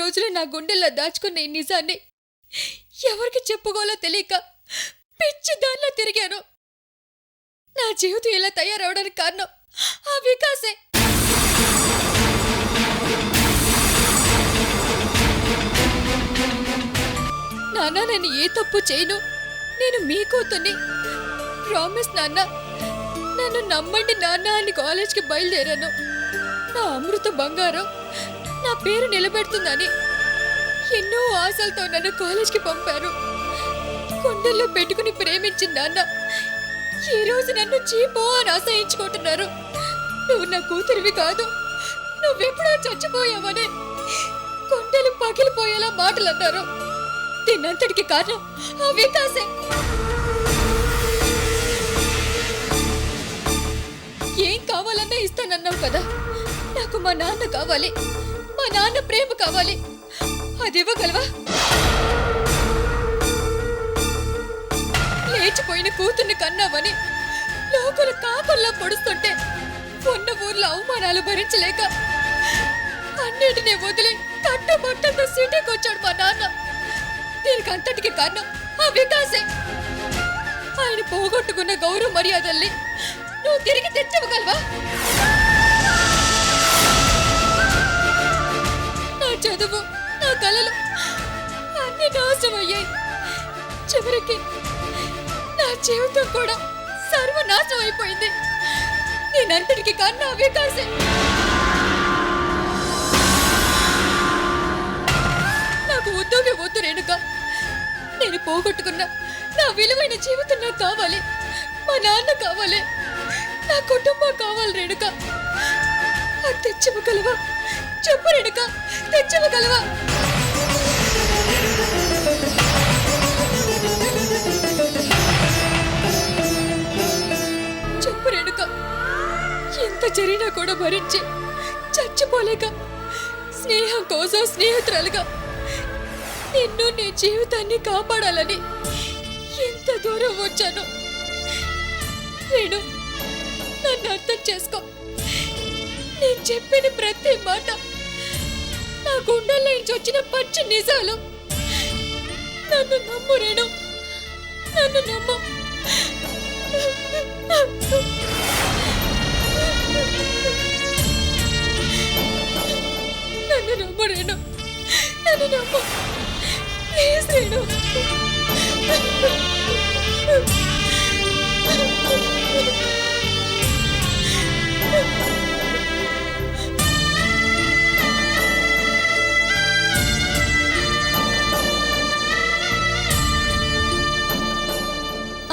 రోజులు నా గుండెల్లో దాచుకున్న ఈ నిజాన్ని ఎవరికి చెప్పుకోవాలో తెలియక పిచ్చి దానిలో తిరిగాను. నా జీవితం ఇలా తయారవడానికి కారణం ఆ వికాసే. నాన్న, నేను ఏ తప్పు చేయను. నేను మీ కూతుర్ని. ప్రామిస్ నాన్న, నన్ను నమ్మండి నాన్న అని కాలేజ్కి బయలుదేరాను. నా అమృత బంగారం నా పేరు నిలబెడుతుందని ఎన్నో ఆశలతో నన్ను కాలేజ్కి పంపారు. కొండల్లో పెట్టుకుని ప్రేమించిన నాన్న ఈ రోజు నన్ను చీపో అని ఆశయించుకుంటున్నారు. నువ్వు నా కూతురివి కాదు, నువ్వెప్పుడో చచ్చిపోయావని కొండలు పగిలిపోయేలా మాటలు అన్నారు. దీనంతటికి కారణం ఆ వికాసే. ఏం కావాలన్నా ఇస్తానన్నావు కదా. నాకు మా నాన్న కావాలి, మా నాన్న ప్రేమ కావాలి. అది ఇవ్వగలవా? లేచిపోయిన కూతుర్ని కన్నావని లోకలు కాకుల్లా పొడుస్తుంటే ఉన్న ఊర్లో అవమానాలు భరించలేక అన్నిటినీ వదిలి కట్టుబట్టలతో సిటీకి వచ్చాడు మా నాన్న. దీనికి అంతటికి కారణం ఆ వికాసే. ఆయన పోగొట్టుకున్న గౌరవ మర్యాదల్ని నువ్వు తిరిగి తెచ్చివ్వగలవా? నా చదువు, నా కలలు అన్ని నాశనమయ్యాయి. చివరికి నా జీవితం కూడా సర్వనాశనం అయిపోయింది. నేనంతటికి కారణం ఆ వికాసే. నాకు ఉద్యోగం వద్దు రేణుక. నేను పోగొట్టుకున్న నా విలువైన జీవితం నాకు కావాలి. మా నాన్న కావాలి, నా కుటుంబం కావాలి రేణుక. అది తెచ్చివ్వగలవా? చెప్పు రేణుక, తెచ్చివ్వగలవా? చెప్పు రేణుక. ఎంత జరిగినా కూడా భరించి చచ్చిపోలేక స్నేహం కోసం స్నేహితురాలుగా నిన్ను నీ జీవితాన్ని కాపాడాలని ఎంత దూరం వచ్చాను. రేణు, నన్ను అర్థం చేసుకో. నేను చెప్పిన ప్రతి మాట నా గుండెల్లో నుంచి వచ్చిన పచ్చి నిజాలు. నన్ను నమ్ము రేణు, నన్ను నమ్ము. నన్ను నమ్ము రేణు, నన్ను నమ్ము ప్లీజ్ రేణు.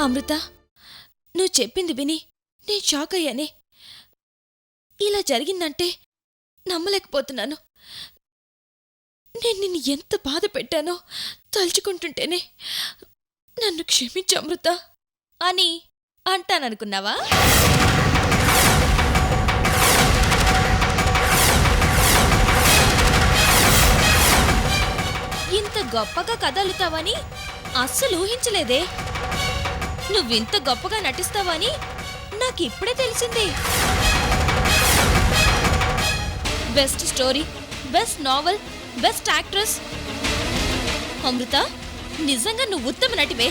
అమృత, నువ్వు చెప్పింది విని నేను షాక్ అయ్యానే. ఇలా జరిగిందంటే నమ్మలేకపోతున్నాను. నేను నిన్ను ఎంత బాధ పెట్టానో తలుచుకుంటుంటేనే. నన్ను క్షమించు అమృత అని అంటాననుకున్నావా? ఇంత గొప్పగా కదలుతావని అస్సలు ఊహించలేదే. నువ్వింత గొప్పగా నటిస్తావని నాకిప్పుడే తెలిసింది. Best story, best novel, best actress. Amrita, నిజంగా నువ్వు ఉత్తమ నటివే.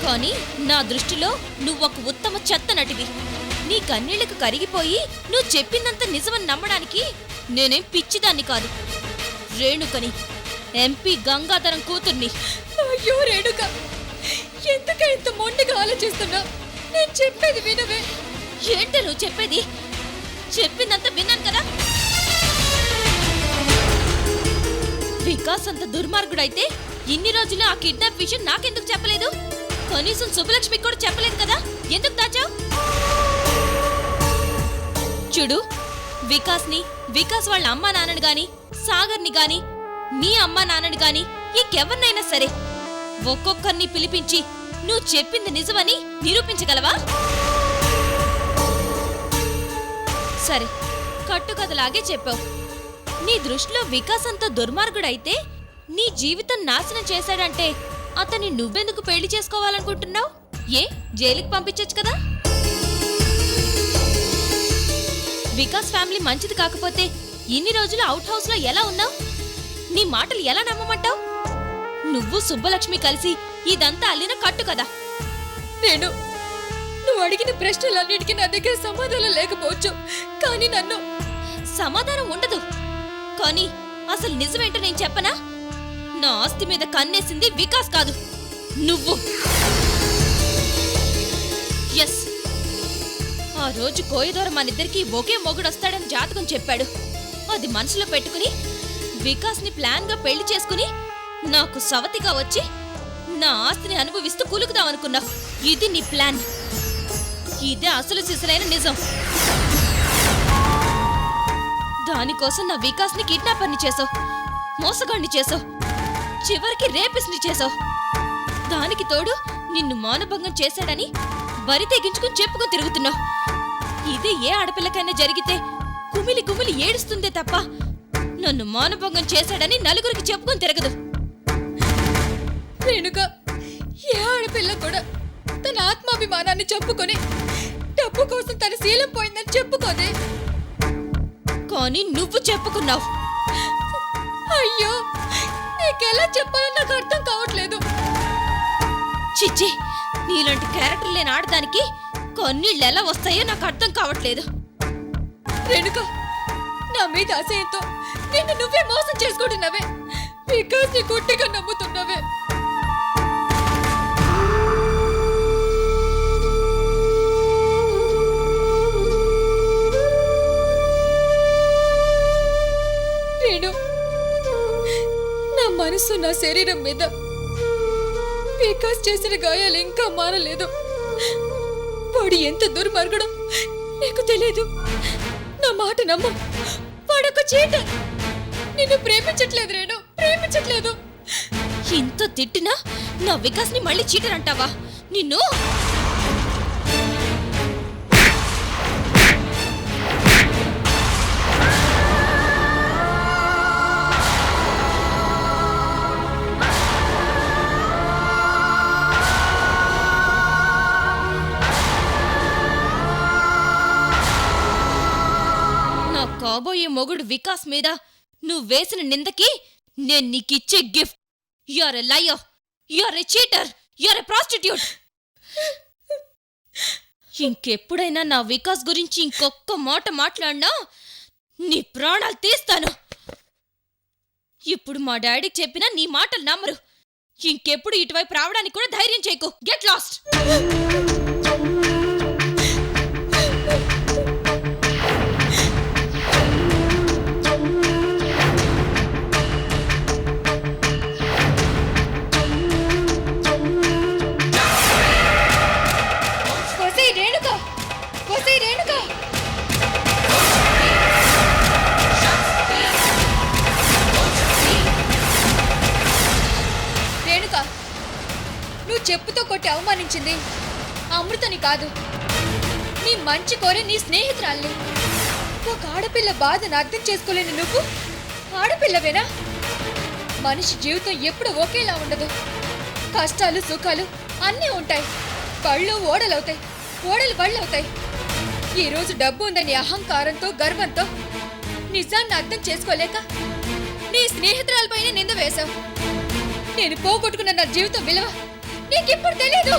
కానీ నా దృష్టిలో నువ్వొక ఉత్తమ చెత్త నటివి. నీ కన్నీళ్లకు కరిగిపోయి నువ్వు చెప్పిందంత నిజమని నమ్మడానికి నేనేం పిచ్చిదాన్ని కాదు. రేణుకని, ఎంపీ గంగాధరం కూతుర్ని. అయ్యో రేణుక, ఎందుక ఇంత మొండిగా ఆలోచిస్తున్నా? నేను చెప్పేది వినవే. ఏంటి నువ్వు చెప్పేది? చెప్పిందంత విన్నాను కదా. వికాస్ అంత దుర్మార్గుడైతే ఇన్ని రోజులు ఆ కిడ్నాప్ విషయం నాకెందుకు చెప్పలేదు? కనీసం సుబ్బలక్ష్మికి కూడా చెప్పలేదు కదా. ఎందుకు దాచావు? చూడు, వికాస్ వాళ్ళ అమ్మా నాన్నని గాని, సాగర్ని గాని, మీ అమ్మా నాన్నని గాని, ఇంకెవరినైనా సరే ఒక్కొక్కరిని పిలిపించి నువ్వు చెప్పింది నిజమని నిరూపించగలవా? సరే, కట్టుకథలాగే చెప్పావు. నీ దృష్టిలో వికాస్ అంత దుర్మార్గుడైతే నీ జీవితం నాశనం చేశాడంటే అతన్ని నువ్వెందుకు పెళ్లి చేసుకోవాలనుకుంటున్నావు? ఏ జైలుకి పంపించొచ్చు కదా. వికాస్ ఫ్యామిలీ మంచిది కాకపోతే ఇన్ని రోజులు అవుట్ హౌస్ లో ఎలా ఉన్నావు? నీ మాటలు ఎలా నమ్మమంటావు? నువ్వు సుబ్బలక్ష్మి కలిసి ఇదంతా అల్లిన కట్టు కదా. నువ్వు అడిగిన ప్రశ్నలన్నిటికీ నా దగ్గర సమాధానం లేకపోవచ్చు, కానీ సమాధానం ఉండదు. కానీ అసలు నిజమేంటో నేను చెప్పనా? నా ఆస్తి మీద కన్నేసింది వికాస్ కాదు, నువ్వు. ఎస్, ఆ రోజు కోయదోర మనిద్దరికి ఒకే మొగుడొస్తాడని జాతకం చెప్పాడు. అది మనసులో పెట్టుకుని వికాస్ని ప్లాన్గా పెళ్లి చేసుకుని నాకు సవతిగా వచ్చి నా ఆస్తిని అనుభవిస్తూ కులుకుదామనుకున్నావు. ఇది నీ ప్లాన్. ఇదే అసలు సిసలైన నిజం. దానికోసం నా వికాస్ని కిడ్నాపర్ని చేసావు, మోసగాడిని చేసావు, చివరికి రేపిస్ని చేసావు. దానికి తోడు నిన్ను మానభంగం చేశాడని బరి తెగించుకుని చెప్పుకుని తిరుగుతున్నావు. ఇదే ఏ ఆడపిల్లకైనా జరిగితే కుమిలి కుమిలి ఏడుస్తుందే తప్ప నన్ను మానభంగం చేశాడని నలుగురికి చెప్పుకుని తిరగదు. రేణుక, ఏ ఆడపిల్ల కూడా తన ఆత్మాభిమానాన్ని చెప్పుకొని డబ్బు కోసం తన శీలం పోయిందని చెప్పుకోదే. కానీ నువ్వు చెప్పుకున్నావు. అయ్యో, నీకెలా చెప్పాలో నాకు అర్థం కావట్లేదు. చిచ్చి, నీలాంటి క్యారెక్టర్ లేని ఆడదానికి కన్నీళ్ళు ఎలా వస్తాయో నాకు అర్థం కావట్లేదు. రేణుక, నా మీద అసహ్యంతో నిన్ను నువ్వే మోసం చేసుకుంటున్నావే. వికాస్ ని గుడ్డిగా నమ్ముతున్నావే. రేణు, నా మనసు నా శరీరం మీద వికాస్ చేసిన గాయాలు ఇంకా మారలేదు. వాడు ఎంత దుర్మార్గుడో నీకు తెలియదు. నా మాట నమ్ము, వాడొక చీటర్. నిన్ను ప్రేమించట్లేదు రేణు, ప్రేమించట్లేదు. ఇంత తిట్టినా నా వికాస్ని మళ్ళీ చీటర్ అంటావా? నిన్ను కాబోయే మొగుడు వికాస్ మీద నువ్వు వేసిన నిందకి నేను నీకిచ్చే gift. You are a liar, you are a cheater, you are a prostitute. ఇంకెప్పుడైనా నా వికాస్ గురించి ఇంకొక్క మాట మాట్లాడినా నీ ప్రాణాలు తీస్తాను. ఇప్పుడు మా డాడీకి చెప్పినా నీ మాటలు నమ్మరు. ఇంకెప్పుడు ఇటువైపు రావడానికి కూడా ధైర్యం చేయకు. Get lost. నువ్వు చెప్పుతో కొట్టి అవమానించింది అమృతని కాదు, నీ మంచి కోరి నీ స్నేహితురాల్ని. ఒక ఆడపిల్ల బాధను అర్థం చేసుకోలేని నువ్వు ఆడపిల్లవేనా? మనిషి జీవితం ఎప్పుడు ఒకేలా ఉండదు. కష్టాలు సుఖాలు అన్నీ ఉంటాయి. కళ్ళు ఓడలవుతాయి, ఓడలు బళ్ళవుతాయి. ఈరోజు డబ్బు ఉందని అహంకారంతో గర్వంతో నిజాన్ని అర్థం చేసుకోలేక నీ స్నేహితురాలపైన నింద వేశావు. నేను పోగొట్టుకున్న నా జీవితం విలువ నీకిప్పుడు తెలీదు.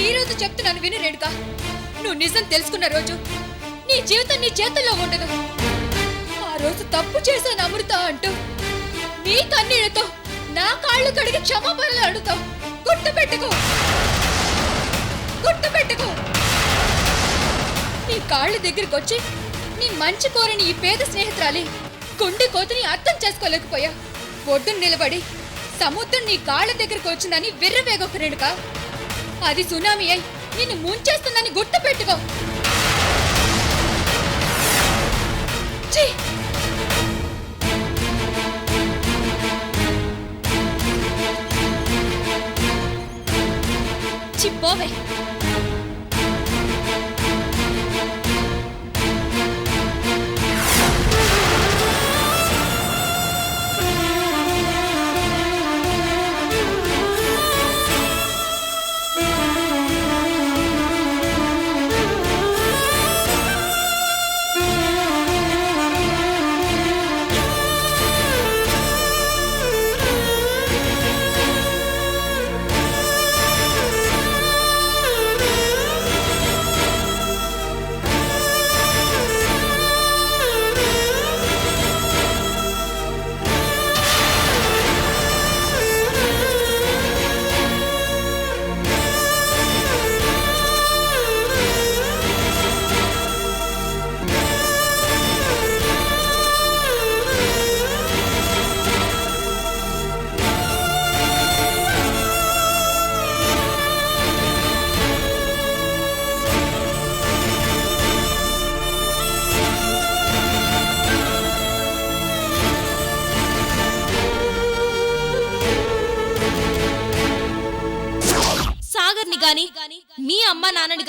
ఈ రోజు చెప్తున్నాను విను రేణుక, నువ్వు నిజం తెలుసుకున్న రోజు నీ జీవితం నీ చేతుల్లో ఉండదు. ఆ రోజు తప్పు చేశాను అమృత అంటూ నీ కన్నీళ్లతో నా కాళ్ళు కడిగి క్షమాపణలు అడుగుతావు. గుర్తుపెట్టుకో, గుర్తుపెట్టుకో. నీ కాళ్ళ దగ్గరికి వచ్చి నీ మంచి కోరని ఈ పేద స్నేహితురాలి గుండె కోతని అర్థం చేసుకోలేకపోయా. ఒడ్డును నిలబడి సముద్రం నీ కాళ్ళ దగ్గరకు వచ్చిందని విర్రవేగొక రేణుక. అది సునామీ అయి నిన్ను ముంచేస్తుందని గుర్తు పెట్టుకో. చిప్పోవే.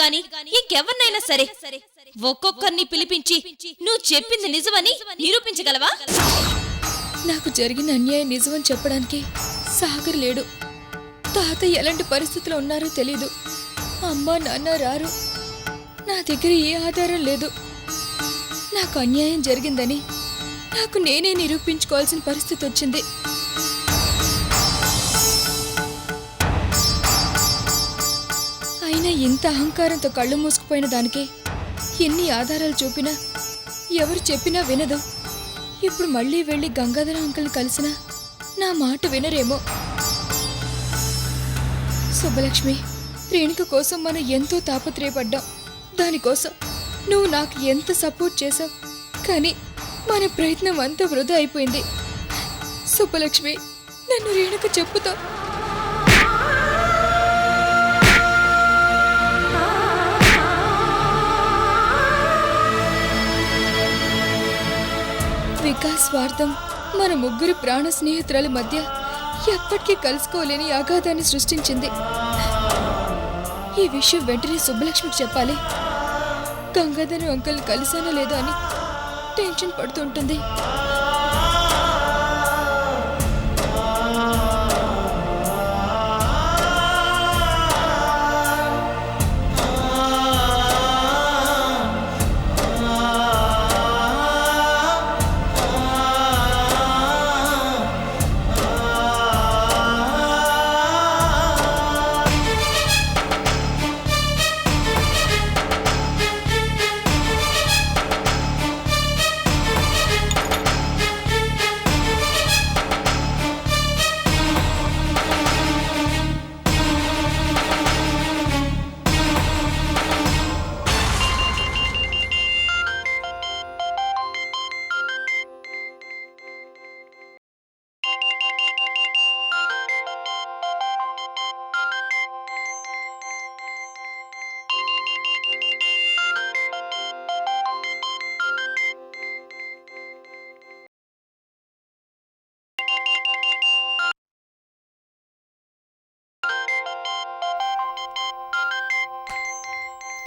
గాని ఇంకెవరినైనా సరే ఒక్కొక్కరిని పిలిపించి నువ్వు చెప్పింది నిజమని నిరూపించగలవా? నాకు జరిగిన అన్యాయం నిజమని చెప్పడానికి సాగర్ లేడు. తాత ఎలాంటి పరిస్థితిలో ఉన్నారో తెలీదు. అమ్మ నాన్న రారు. నా దగ్గర ఏ ఆధారం లేదు. నాకు అన్యాయం జరిగిందని నాకు నేనే నిరూపించుకోవాల్సిన పరిస్థితి వచ్చింది. అయినా ఇంత అహంకారంతో కళ్ళు మూసుకుపోయిన దానికే ఎన్ని ఆధారాలు చూపినా ఎవరు చెప్పినా వినదు. ఇప్పుడు మళ్ళీ వెళ్ళి గంగాధర అంకుల్ని కలిసినా నా మాట వినరేమో. సుబ్బలక్ష్మి, రేణుక కోసం మనం ఎంతో తాపత్రయపడ్డాం. దానికోసం నువ్వు నాకు ఎంత సపోర్ట్ చేశావు. కానీ మన ప్రయత్నం అంతా వృధా అయిపోయింది. సుబ్బలక్ష్మి, నన్ను రేణుక చెప్పుతా. వికాస్ స్వార్థం మన ముగ్గురు ప్రాణ స్నేహితురాల మధ్య ఎప్పటికీ కలుసుకోలేని అగాధాన్ని సృష్టించింది. ఈ విషయం వెంటనే సుబ్బలక్ష్మికి చెప్పాలి. గంగాధర్ అంకుల్ కలిసానో లేదో అని టెన్షన్ పడుతుంటుంది.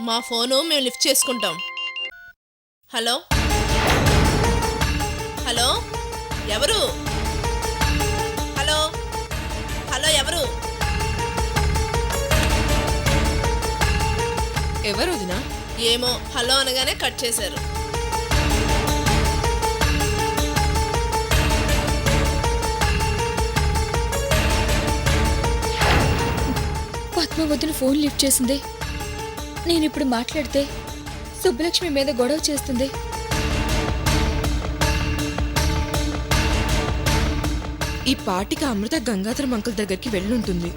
మా ఫోను మేము లిఫ్ట్ చేసుకుంటాం. హలో హలో ఎవరు? హలో హలో ఎవరు? ఎవరు వదినా? ఏమో హలో అనగానే కట్ చేశారు. పద్మ వదిన ఫోన్ లిఫ్ట్ చేసింది. నేనిప్పుడు మాట్లాడితే సుబ్బలక్ష్మి మీద గొడవ చేస్తుంది. ఈ పాటికి అమృత గంగాధరం అంకుల్ దగ్గరికి వెళ్ళుంటుంది.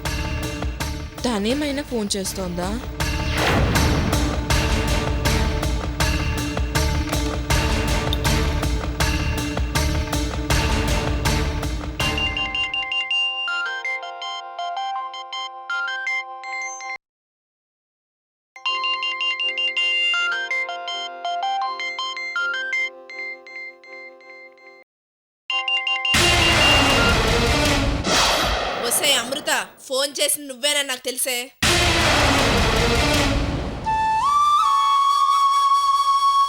తనేమైనా ఫోన్ చేస్తోందా? ఒసే అమృత, ఫోన్ చేసి నువ్వేనా? నాకు తెలిసే.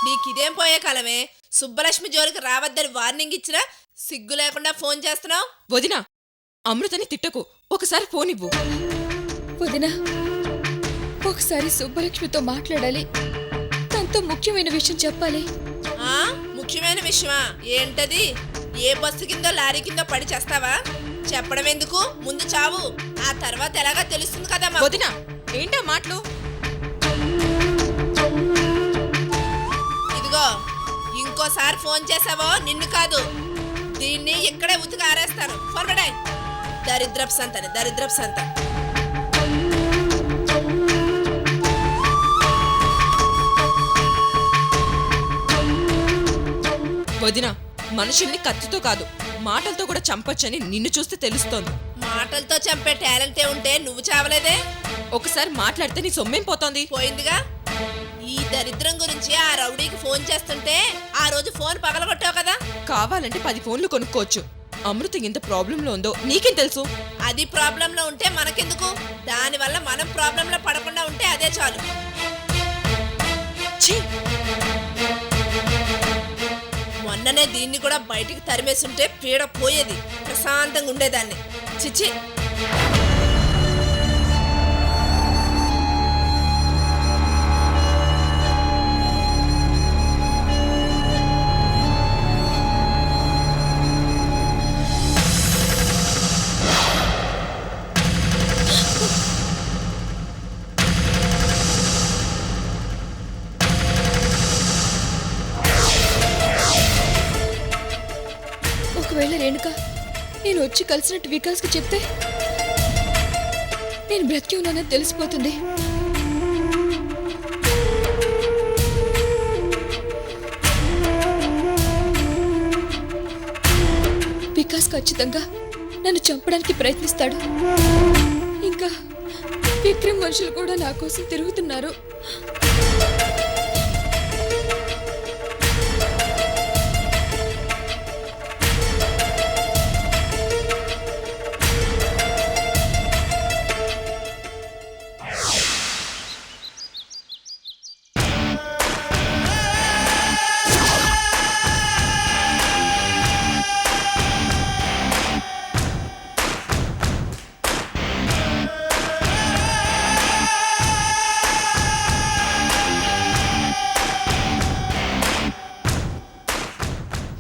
నీకిదేం పోయే కాలమే? సుబ్బలక్ష్మి జోలికి రావద్దని వార్నింగ్ ఇచ్చినా సిగ్గు లేకుండా ఫోన్ చేస్తున్నావు. వదినా, అమృతని తిట్టకు. ఒకసారి ఫోన్ ఇవ్వు. వదినా, ఒకసారి సుబ్బలక్ష్మితో మాట్లాడాలి. తనతో ముఖ్యమైన విషయం చెప్పాలి. ముఖ్యమైన విషయమా? ఏంటది? ఏ బస్సు కిందో లారీ కిందో పడి చేస్తావా? చెప్పడం ఎందుకు? ముందు చావు, ఆ తర్వాత ఎలాగా తెలుస్తుంది కదా. వదినా, ఏంటా మాటలు? ఇదిగో, ఇంకోసారి ఫోన్ చేసావో నిన్ను కాదు, దీన్ని ఇక్కడే ఉతికి ఆరేస్తాను. ఫోన్ పడాయి. దరిద్రపు సంతని, దరిద్రపు సంత. వదినా, మనుషుల్ని కత్తితో కాదు మాటలతో కూడా చంపొచ్చని నిన్ను చూస్తే తెలుస్తోంది. మాటలతో చంపే టాలెంటే ఉంటే నువ్వు చావలేదే? ఒకసారి మాట్లాడితే నీ సొమ్మేం పోతోంది? పోయిందిగా. ఈ దరిద్రం గురించి ఆ రౌడీకి ఫోన్ చేస్తుంటే ఆ రోజు ఫోన్ పగలగొట్టావు కదా. కావాలంటే 10 ఫోన్లు కొనుక్కోవచ్చు. అమృత ఎంత ప్రాబ్లంలో ఉందో నీకేం తెలుసు? అది ప్రాబ్లంలో ఉంటే మనకెందుకు? దానివల్ల మనం ప్రాబ్లంలో పడకుండా ఉంటే అదే చాలు. ఛీ! మొన్ననే దీన్ని కూడా బయటికి తరిమేసుంటే పీడ పోయేది, ప్రశాంతంగా ఉండేదాన్ని. చిచి. ఒకవేళ రేణుక నేను వచ్చి కలిసినట్టు వికాస్కి చెప్తే నేను బ్రతికి ఉన్నానని తెలిసిపోతుంది. వికాస్ ఖచ్చితంగా నన్ను చంపడానికి ప్రయత్నిస్తాడు. ఇంకా విక్రమ్ మనుషులు కూడా నా కోసం తిరుగుతున్నారు.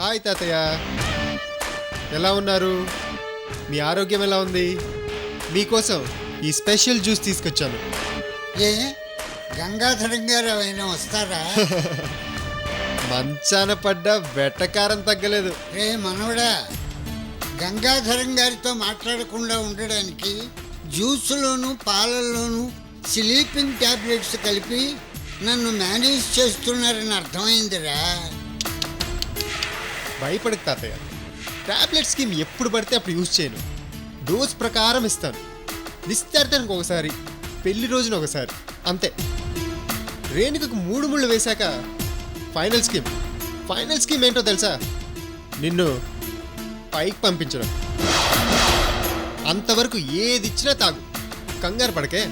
హాయ్ తాతయ్య, ఎలా ఉన్నారు? మీ ఆరోగ్యం ఎలా ఉంది? మీకోసం ఈ స్పెషల్ జ్యూస్ తీసుకొచ్చాను. ఏ గంగాధరం గారు అయినా వస్తారా? మంచాన పడ్డ వెట్టకారం తగ్గలేదు. రే మనవడా, గంగాధరం గారితో మాట్లాడకుండా ఉండడానికి జ్యూస్లోను పాలల్లోనూ స్లీపింగ్ టాబ్లెట్స్ కలిపి నన్ను మేనేజ్ చేస్తున్నారని అర్థమైందిరా. భయపడకు తాతయ్య, టాబ్లెట్ స్కీమ్ ఎప్పుడు పడితే అప్పుడు యూజ్ చేయను. డోస్ ప్రకారం ఇస్తాను. నిశ్చార్థానికి ఒకసారి, పెళ్లి రోజున ఒకసారి, అంతే. రేణుకకు 3 ముళ్ళు వేశాక ఫైనల్ స్కీమ్ ఏంటో తెలుసా? నిన్ను పైకి పంపించడం. అంతవరకు ఏది ఇచ్చినా తాగు, కంగారు పడకే.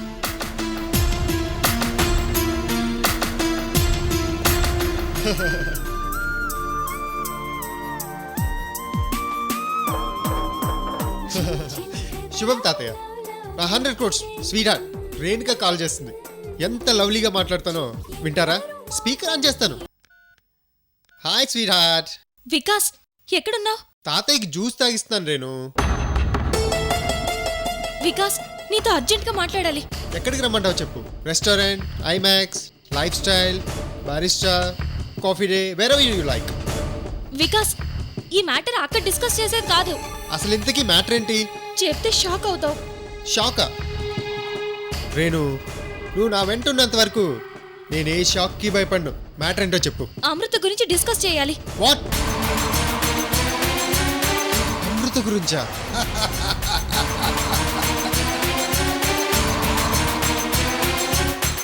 శుభం తాతయ్య, నా 100 crores sweetheart Renuka call చేస్తుంది. ఎంత లవ్లీగా మాట్లాడతానో వింటారా? స్పీకర్ ఆన్ చేస్తాను. Hi sweetheart. వికాస్ ఎక్కడున్నావు? తాతయ్యకి జ్యూస్ తాగిస్తాను రేణు. వికాస్ నీతో అర్జెంట్ గా మాట్లాడాలి. ఎక్కడికి రమ్మంటావు చెప్పు. Restaurant, IMAX, life style, barista, coffee day, wear ever you like. Vikas ఈ మ్యాటర్ అక్కడ డిస్కస్ చేసేది కాదు. అసలు ఇంతకీ మ్యాటర్ ఏంటి? చెప్తే షాక్ అవుతావు. షాకా? రేణు, నువ్వు నా వెంట ఉన్నంత వరకు నేను ఏ షాక్కి భయపడ్ను. మ్యాటర్ ఏంటో చెప్పు. అమృత గురించి డిస్కస్ చేయాలి. వాట్? అమృత గురించా?